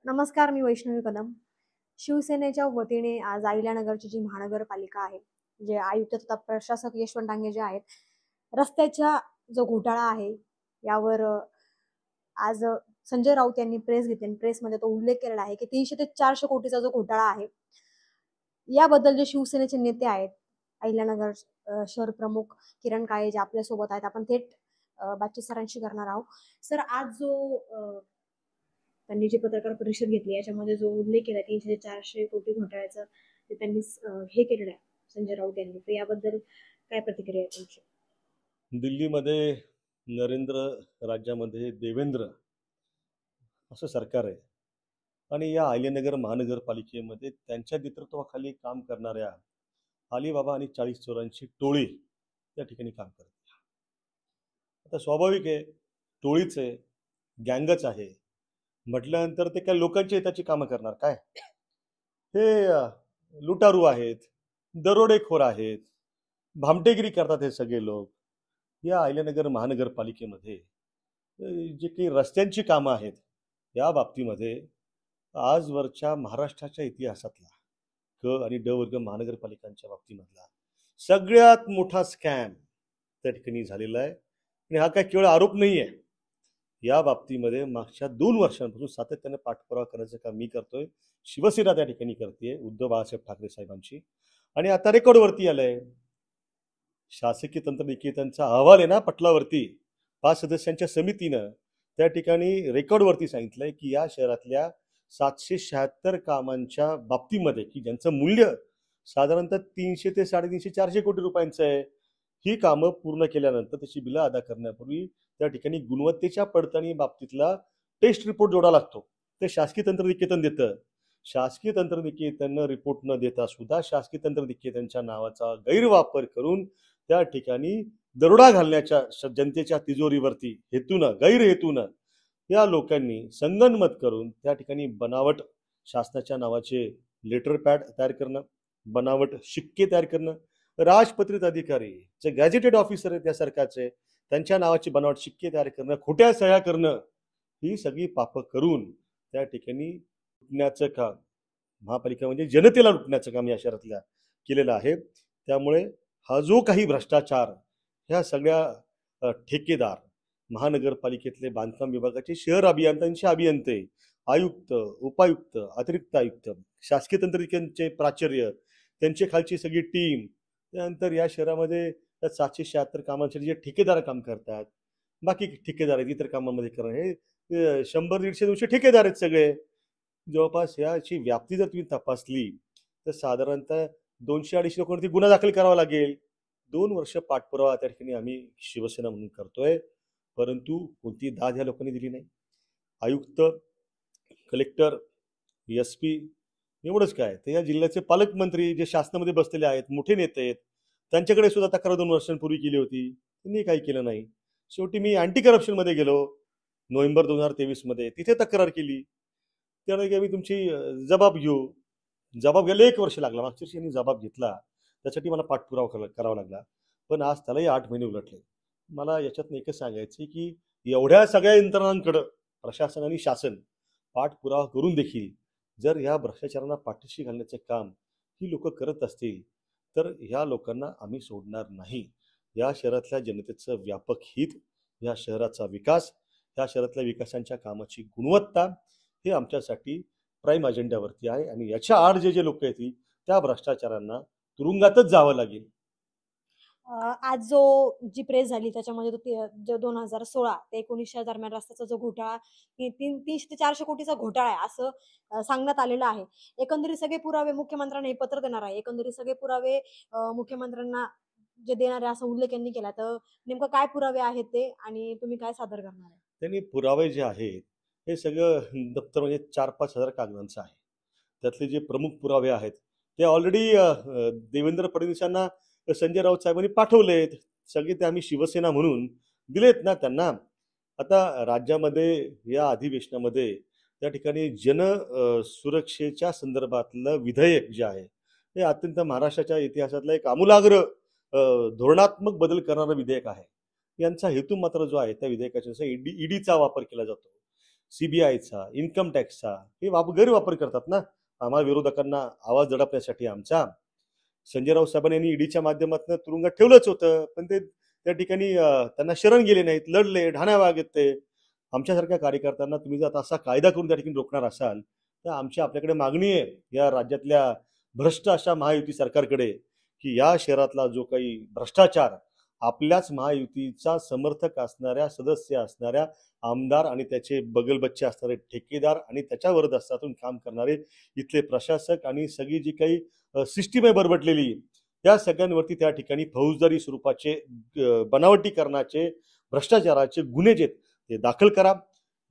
नमस्कार, मी वैष्णवी कदम. शिवसेनेच्या वतीने आज अहिल्यानगरची जी महानगरपालिका आहे, जे आयुक्त तथा प्रशासक यशवंत डांगे जे आहेत, रस्त्याचा जो घोटाळा आहे, यावर आज संजय राऊत यांनी प्रेस घेतली आणि प्रेसमध्ये तो उल्लेख केलेला आहे की 300 ते 400 कोटीचा जो घोटाळा आहे, याबद्दल जे शिवसेनेचे नेते आहेत, अहिल्यानगर शहर प्रमुख किरण काळे जे आपल्यासोबत आहेत, आपण थेट बातचीत सरांशी करणार आहोत. सर, आज जो त्यांनी जी पत्रकार परिषद घेतली याच्यामध्ये जो उल्लेख केला 300 ते 400 कोटी घोटाळ्याचा ते त्यांनी हे केलेलं आहे संजय राऊत यांनी, तर याबद्दल काय प्रतिक्रिया आहे तुमची? दिल्लीमध्ये नरेंद्र, राज्यामध्ये देवेंद्र असं सरकार आहे आणि या अहिल्यानगर महानगरपालिकेमध्ये त्यांच्या नेतृत्वाखाली काम करणाऱ्या अलीबाबा आणि 40 चोरांची टोळी त्या ठिकाणी काम करते. आता स्वाभाविक आहे, टोळीच आहे, गँगच आहे म्हटल्यानंतर ते काय लोकांच्या हिताची कामं करणार काय? हे लुटारू आहेत, दरोडेखोर आहेत, भामटेगिरी करतात हे सगळे लोक. या अहिल्यानगर महानगरपालिकेमध्ये जे काही रस्त्यांची कामं आहेत या बाबतीमध्ये आजवरच्या महाराष्ट्राच्या इतिहासातला क आणि ड वर्ग महानगरपालिकांच्या बाबतीमधला सगळ्यात मोठा स्कॅम त्या ठिकाणी झालेला आहे. आणि हा काय केवळ आरोप नाही आहे, या बाबतीमध्ये मागच्या 2 वर्षांपासून सातत्याने पाठपुरावा करण्याचं काम मी करतोय, शिवसेना त्या ठिकाणी करते, उद्धव बाळासाहेब ठाकरे साहेबांची. आणि आता रेकॉर्डवरती आलंय, शासकीय तंत्रनिकेतनचा अहवाल आहे ना पटलावरती, 5 सदस्यांच्या समितीनं त्या ठिकाणी रेकॉर्डवरती सांगितलंय की या शहरातल्या 776 कामांच्या बाबतीमध्ये की ज्यांचं मूल्य साधारणतः 300 ते 350 400 कोटी रुपयांचं आहे, ही कामं पूर्ण केल्यानंतर त्याची बिलं अदा करण्यापूर्वी त्या ठिकाणी गुणवत्तेच्या पडताळणी बाबतीतला टेस्ट रिपोर्ट जोडा लागतो. ते शासकीय तंत्रनिकेतन देतं. शासकीय तंत्रनिकेतन रिपोर्ट न देता सुद्धा शासकीय तंत्रनिकेतनच्या नावाचा गैरवापर करून त्या ठिकाणी दरोडा घालण्याच्या जनतेच्या तिजोरीवरती हेतूनं, गैरहेतूनं या लोकांनी संगनमत करून त्या ठिकाणी बनावट शासनाच्या नावाचे लेटर पॅड तयार करणं, बनावट शिक्के तयार करणं, राजपत्रित अधिकारी जे गॅजेटेड ऑफिसर आहेत त्या सरकारचे त्यांच्या नावाचे बनावट शिक्के तयार करणं, खोट्या सह्या करणं, ही सगळी पापं करून त्या ठिकाणी लुटण्याचं काम, महापालिका म्हणजे जनतेला लुटण्याचं काम या शहरातल्या केलेलं आहे. त्यामुळे हा जो काही भ्रष्टाचार ह्या सगळ्या ठेकेदार, महानगरपालिकेतले बांधकाम विभागाचे शहर अभियंत्यांचे अभियंते, आयुक्त, उपायुक्त, अतिरिक्त आयुक्त, शासकीय तंत्रनिकेतनचे प्राचार्य, त्यांची खालची सगळी टीम, त्यानंतर या शहरामध्ये 776 कामांसाठी जे ठेकेदार काम करतात, बाकी ठेकेदार आहेत इतर कामांमध्ये करणं, हे 100, 150, 200 ठेकेदार आहेत सगळे. जवळपास याची व्याप्ती जर तुम्ही तपासली तर साधारणतः 200-250 लोकांवरती गुन्हा दाखल करावा लागेल. 2 वर्ष पाठपुरावा त्या ठिकाणी आम्ही शिवसेना म्हणून करतोय, परंतु कोणती दाद ह्या लोकांनी दिली नाही. आयुक्त, कलेक्टर, SP एवढंच काय, तर या जिल्ह्याचे पालकमंत्री जे शासनामध्ये बसलेले आहेत, मोठे नेते आहेत, त्यांच्याकडे सुद्धा तक्रार 2 वर्षांपूर्वी केली होती, त्यांनी काही केलं नाही. शेवटी मी अँटी करप्शनमध्ये गेलो नोव्हेंबर 2023 मध्ये, तिथे तक्रार केली. त्यामुळे आम्ही तुमची जबाब घेऊ. जबाब घ्यायला 1 वर्ष लागला. मागच्या वर्षी यांनी जबाब घेतला, त्यासाठी मला पाठपुरावा करावा लागला, पण आज त्यालाही 8 महिने उलटले. मला याच्यातनं एकच सांगायचं की एवढ्या सगळ्या यंत्रणांकडं प्रशासन आणि शासन पाठपुरावा करून देखील जर ह्या भ्रष्टाचारांना पाठीशी घालण्याचे काम ही लोक करत असतील तर ह्या लोकांना आम्ही सोडणार नाही. या शहरातल्या जनतेचं व्यापक हित, या शहराचा विकास, या शहरातल्या विकासांच्या कामाची गुणवत्ता हे आमच्यासाठी प्राईम अजेंड्यावरती आहे आणि याच्या आड जे लोक येतील त्या भ्रष्टाचारांना तुरुंगातच जावं लागेल. आज जी प्रेस झाली त्याच्यामध्ये जो 2016 ते 19 दरम्यान रस्त्याचा जो घोटाळा 300 ते 400 कोटीचा घोटाळा आहे असं सांगण्यात आलेलं आहे. एकंदरीत सगळे पुरावे मुख्यमंत्र्यांना हे पत्र देणार आहे. एकंदरीत सगळे पुरावे मुख्यमंत्र्यांना जे देणार आहे असा उल्लेख यांनी केला. तर नेमकं काय पुरावे आहेत ते आणि तुम्ही काय सादर करणार आहे? त्यांनी पुरावे जे आहेत हे सगळं दप्तर म्हणजे 4-5 हजार कागदांचं आहे. त्यातले जे प्रमुख पुरावे आहेत ते ऑलरेडी देवेंद्र फडणवीसांना संजय राऊत साहेबांनी पाठवलेत. सगळे ते आम्ही शिवसेना म्हणून दिलेत ना त्यांना. आता राज्यामध्ये या अधिवेशनामध्ये त्या ठिकाणी सुरक्षेच्या संदर्भातलं विधेयक जे आहे हे अत्यंत महाराष्ट्राच्या इतिहासातलं एक आमूलाग्र धोरणात्मक बदल करणारं विधेयक आहे. यांचा हेतू मात्र जो आहे त्या विधेयकाच्या ईडीचा वापर केला जातो. CBIचा, इन्कम टॅक्सचा हे गैरवापर करतात ना आम्हाला विरोधकांना आवाज दडपण्यासाठी आमचा. संजय राऊत साहेबांनी यांनी ईडीच्या माध्यमातून तुरुंगात ठेवलंच होतं, पण ते त्या ठिकाणी त्यांना शरण गेले नाहीत, लढले, ढाण्या बागितले. आमच्यासारख्या कार्यकर्त्यांना तुम्ही जर आता असा कायदा करून त्या ठिकाणी रोखणार असाल तर आपल्याकडे मागणी आहे या राज्यातल्या भ्रष्ट अशा महायुती सरकारकडे की या शहरातला जो काही भ्रष्टाचार आपल्याच महायुतीचा समर्थक असणाऱ्या सदस्य असणाऱ्या आमदार आणि त्याचे बगलबच्चे असणारे ठेकेदार आणि त्याच्या विरोधातून काम करणारे इथले प्रशासक आणि सगळी जी काही सिस्टीम आहे बरबटलेली त्या सगळ्यांवरती त्या ठिकाणी फौजदारी स्वरूपाचे बनावटीकरणाचे भ्रष्टाचाराचे गुन्हे जे ते दाखल करा.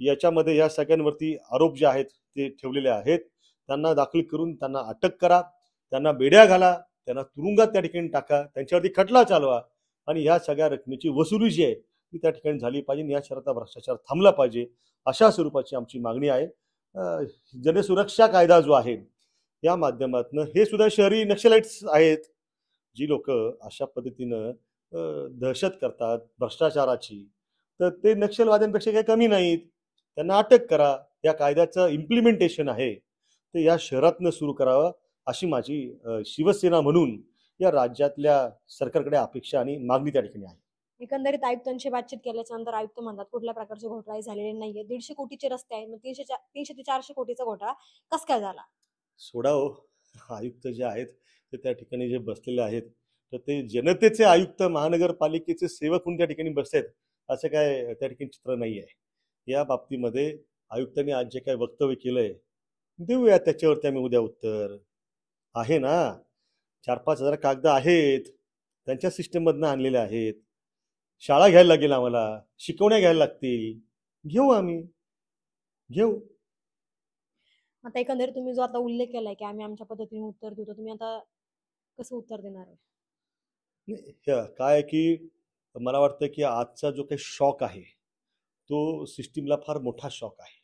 याच्यामध्ये या सगळ्यांवरती आरोप जे आहेत ते ठेवलेले आहेत त्यांना दाखल करून त्यांना अटक करा, त्यांना बेड्या घाला, त्यांना तुरुंगात त्या ठिकाणी टाका, त्यांच्यावरती खटला चालवा आणि या सगळ्या रकमेची वसुली जी आहे ती त्या ठिकाणी झाली पाहिजे. या शहरातला भ्रष्टाचार थांबला पाहिजे अशा स्वरूपाची आमची मागणी आहे. जनसुरक्षा कायदा जो आहे या माध्यमातून हे सुद्धा शहरी नक्षलाइट्स आहेत जी लोक अशा पद्धतीनं दहशत करतात भ्रष्टाचाराची, तर ते नक्षलवाद्यांपेक्षा काही कमी नाहीत. त्यांना अटक करा. या कायद्याचं इम्प्लिमेंटेशन आहे ते या शहरातनं सुरू करावं अशी माझी शिवसेना म्हणून या राज्यातल्या सरकारकडे अपेक्षा आणि मागणी त्या ठिकाणी आहे. एकंदरीत आयुक्तांशी बातचीत केल्याच्या नंतर आयुक्त म्हणतात कुठल्या प्रकारचे घोटाळे झालेले नाहीये. 150 कोटीचे रस्ते आहेत, मग 300 ते 400 कोटीचा घोटाळा कस काय झाला? सोडा हो, आयुक्त जे आहेत ते त्या ठिकाणी जे बसलेले आहेत तर ते जनतेचे आयुक्त महानगरपालिकेचे सेवक म्हणून त्या ठिकाणी बसतात असं काय त्या ठिकाणी चित्र नाही आहे. या बाबतीमध्ये आयुक्तांनी आज जे काय वक्तव्य केलंय देऊया त्याच्यावरती आम्ही उद्या उत्तर. आहे ना 4-5 हजार कागद आहेत त्यांच्या सिस्टममधनं आणलेले आहेत. शाळा घ्यायला लागेल, आम्हाला शिकवण्या घ्यायला लागतील, घेऊ आम्ही घेऊ. आता एकंदरीत तुम्ही जो आता उल्लेख केलाय की आम्ही आमच्या पद्धतीने उत्तर देतो, तुम्ही आता कसं उत्तर देणार आहे? काय की मला वाटतं की आजचा जो काही शॉक आहे तो सिस्टीमला फार मोठा शॉक आहे.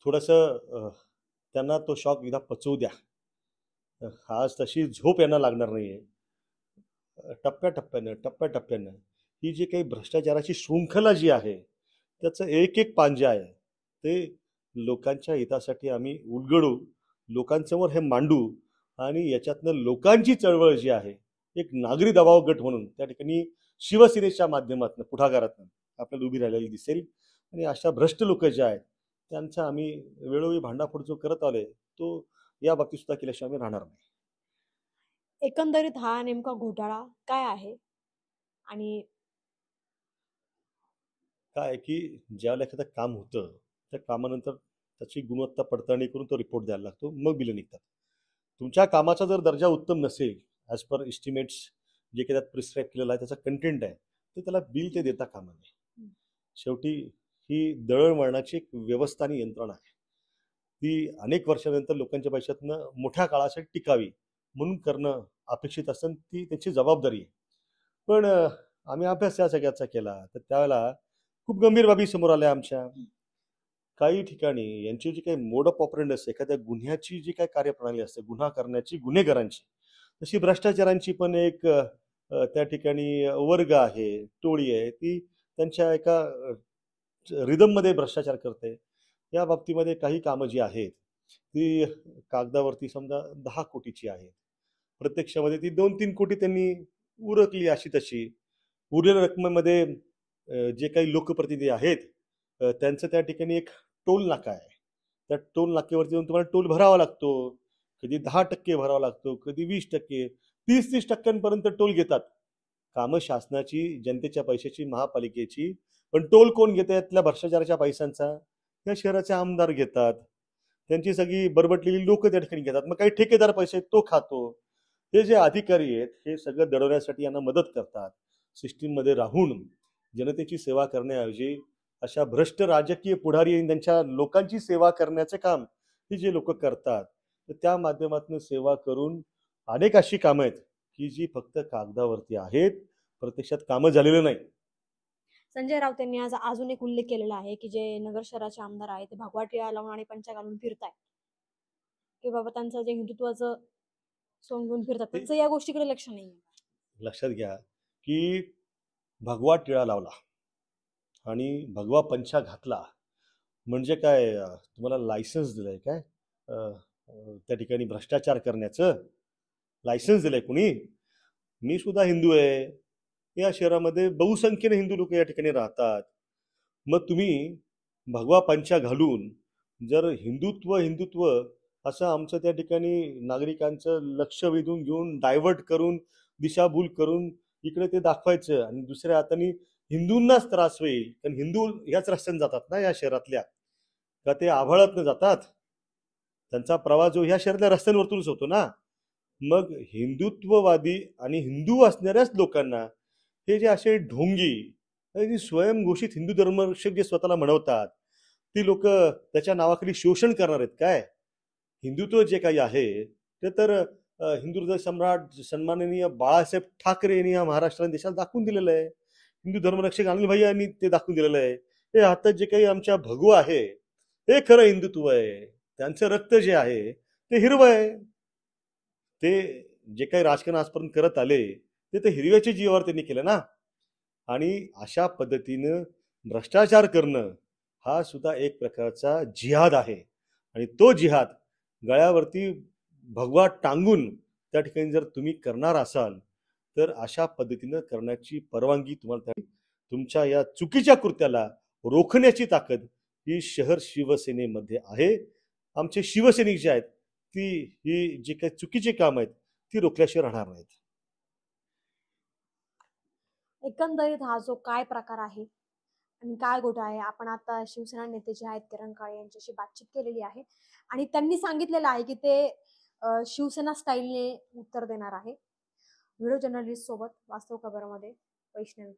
थोडंसं त्यांना तो शॉक एकदा पचवू द्या. आज तशी झोप यांना लागणार नाहीये. टप्प्याटप्प्यानं ही जी काही भ्रष्टाचाराची शृंखला जी आहे त्याचं एक एक पांजे आहे ते लोकांच्या हितासाठी आम्ही उलगडू, लोकांसमोर हे मांडू आणि याच्यातनं लोकांची चळवळ जी आहे एक नागरी दबाव गट म्हणून त्या ठिकाणी शिवसेनेच्या माध्यमातून पुढाकारातून आपल्याला उभी राहिलेली दिसेल. आणि अशा भ्रष्ट लोक जे आहेत त्यांचा आम्ही वेळोवेळी भांडाफोड जो करत आलोय तो या बाबतीत सुद्धा केल्याशिवाय आम्ही राहणार नाही. एकंदरीत हा नेमका घोटाळा काय आहे? आणि काय की ज्यावेळेला एखादं काम होतं त्या कामानंतर त्याची गुणवत्ता पडताळणी करून तो रिपोर्ट द्यायला लागतो, मग बिलं निघतात. तुमच्या कामाचा जर दर्जा उत्तम नसेल ॲज पर इस्टिमेट्स जे काही त्यात प्रिस्क्राईब केलेलं आहे त्याचा कंटेंट आहे तर त्याला बिल ते देता कामा नये. शेवटी ही दळणवळणाची एक व्यवस्था आणि यंत्रणा आहे ती अनेक वर्षानंतर लोकांच्या पैशातनं मोठ्या काळासाठी टिकावी म्हणून करणं अपेक्षित असतं, ती त्याची जबाबदारी आहे. पण आम्ही अभ्यास या सगळ्याचा केला तर त्यावेळेला खूप गंभीर बाबी समोर आल्या आमच्या. काही ठिकाणी यांची जी काही मोड ऑफ ऑपरेंड असते एखाद्या गुन्ह्याची जी काही कार्यप्रणाली असते गुन्हा करण्याची गुन्हेगारांची तशी भ्रष्टाचारांची पण एक त्या ठिकाणी वर्ग आहे, टोळी आहे, ती त्यांच्या एका रिदममध्ये भ्रष्टाचार करते. या बाबतीमध्ये काही कामं जी आहेत ती कागदावरती समजा 10 कोटीची आहेत, प्रत्यक्षामध्ये ती 2-3 कोटी त्यांनी उरकली अशी तशी. उरलेल्या रकमेमध्ये जे काही लोकप्रतिनिधी आहेत त्यांचं त्या ठिकाणी एक टोल नाका आहे. त्या टोल नाक्यावरती जाऊन तुम्हाला टोल भरावा लागतो. कधी 10% भरावा लागतो, कधी 20%, 30-30% टोल घेतात. कामं शासनाची, जनतेच्या पैशाची, महापालिकेची, पण टोल कोण घेत आहेत? त्या भ्रष्टाचाराच्या पैशांचा या शहराचे आमदार घेतात. त्यांची सगळी बरबटलेली लोक त्या ठिकाणी घेतात. मग काही ठेकेदार पैसे तो खातो. हे जे अधिकारी आहेत हे सगळं दडवण्यासाठी यांना मदत करतात. सिस्टीममध्ये राहून जनतेची सेवा करण्याऐवजी अशा भ्रष्ट राजकीय पुढारी त्यांच्या लोकांची सेवा करण्याचे काम ही जे लोक करतात तर त्या माध्यमातून सेवा करून अनेक अशी कामं आहेत की जी फक्त कागदावरती आहेत, प्रत्यक्षात कामं झालेलं नाही. संजय राऊत यांनी आज अजून एक उल्लेख केलेला आहे की जे नगर शहराचे आमदार आहेत ते भगवा टिळा लावून आणि पंचा घालून फिरतायत की बाबा त्यांचं जे हिंदुत्वाचं सोंग घेऊन फिरतात त्यांचं या गोष्टीकडे लक्ष नाही. लक्षात घ्या की भगवा टिळा लावला आणि भगवा पंचा घातला म्हणजे काय तुम्हाला लायसन्स दिलंय काय त्या ठिकाणी भ्रष्टाचार करण्याचं लायसन्स दिलंय कुणी? मी सुद्धा हिंदू आहे. या शहरामध्ये बहुसंख्येने हिंदू लोक या ठिकाणी राहतात. मग तुम्ही भगवा पंचा घालून जर हिंदुत्व हिंदुत्व असं आमचं त्या ठिकाणी नागरिकांचं लक्ष वेधून घेऊन डायव्हर्ट करून दिशाभूल करून इकडे ते दाखवायचं आणि दुसऱ्या हाताने हिंदूंनाच त्रास होईल, कारण हिंदू ह्याच रस्त्याने जातात ना या शहरातल्या, का ते आभाळातनं जातात. त्यांचा प्रवास जो ह्या शहरातल्या रस्त्यांवरतूनच होतो ना. मग हिंदुत्ववादी आणि हिंदू असणाऱ्याच लोकांना हे जे असे ढोंगी आणि स्वयंघोषित हिंदू धर्मरक्षक जे स्वतःला म्हणवतात, ती लोक त्याच्या नावाखाली शोषण करणार आहेत काय? हिंदुत्व जे काही आहे ते तर हिंदू हृदय सम्राट सन्माननीय बाळासाहेब ठाकरे यांनी या महाराष्ट्र देशाला दाखवून दिलेलं आहे. हिंदू धर्मरक्षक अनिल भाई यांनी ते दाखवून दिलेलं आहे. हे हातात जे काही आमच्या भगवा आहे हे खरं हिंदुत्व आहे. त्यांचं रक्त जे आहे ते हिरवं आहे. ते जे काही राजकारण आजपर्यंत करत आले ते तर हिरव्याच्या जीवावर त्यांनी केलं ना. आणि अशा पद्धतीनं भ्रष्टाचार करणं हा सुद्धा एक प्रकारचा जिहाद आहे. आणि तो जिहाद गळ्यावरती भगवा टांगून त्या ठिकाणी जर तुम्ही करणार असाल तर अशा पद्धतीनं करण्याची परवानगी तुम्हाला तुमच्या या चुकीच्या कृत्याला रोखण्याची ताकद ही शहर शिवसेनेमध्ये आहे. आमचे शिवसैनिक जे आहेत ती ही जे काही चुकीचे काम आहेत ती रोखल्याशिवाय राहणार नाहीत. एकंदरीत हा जो काय प्रकार आहे आणि काय घोटाळा आहे, आपण आता शिवसेना नेते जे आहेत किरण काळे यांच्याशी बातचीत केलेली आहे आणि त्यांनी सांगितलेलं आहे की ते शिवसेना स्टाईलने उत्तर देणार आहे. व्हिडिओ जर्नलिस्ट सोबत वास्तव खबरमध्ये वैष्णवी.